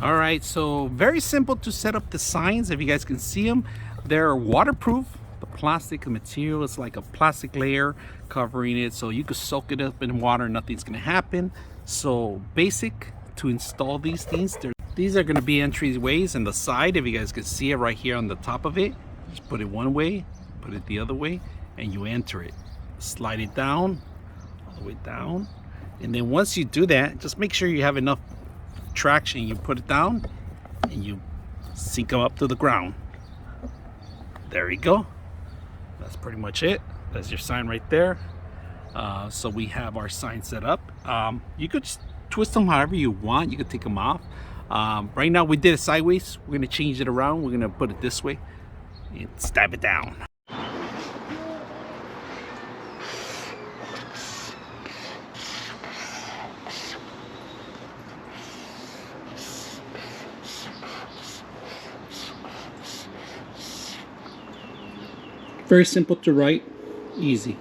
All right, so very simple to set up the signs. If you guys can see them, they're waterproof. The plastic material is like a plastic layer covering it, so you could soak it up in water, nothing's gonna happen. So basic to install these things. These are gonna be entryways in the side. If you guys can see it right here on the top of it, just put it one way, put it the other way, and you enter it. Slide it down, all the way down. And then once you do that, just make sure you have enough traction. You put it down and you sink them up to the ground. There you go. That's pretty much it. That's your sign right there. So we have our sign set up. You could just twist them however you want. You could take them off. Right now we did it sideways. We're gonna change it around. We're gonna put it this way and stab it down. Very simple to write, easy.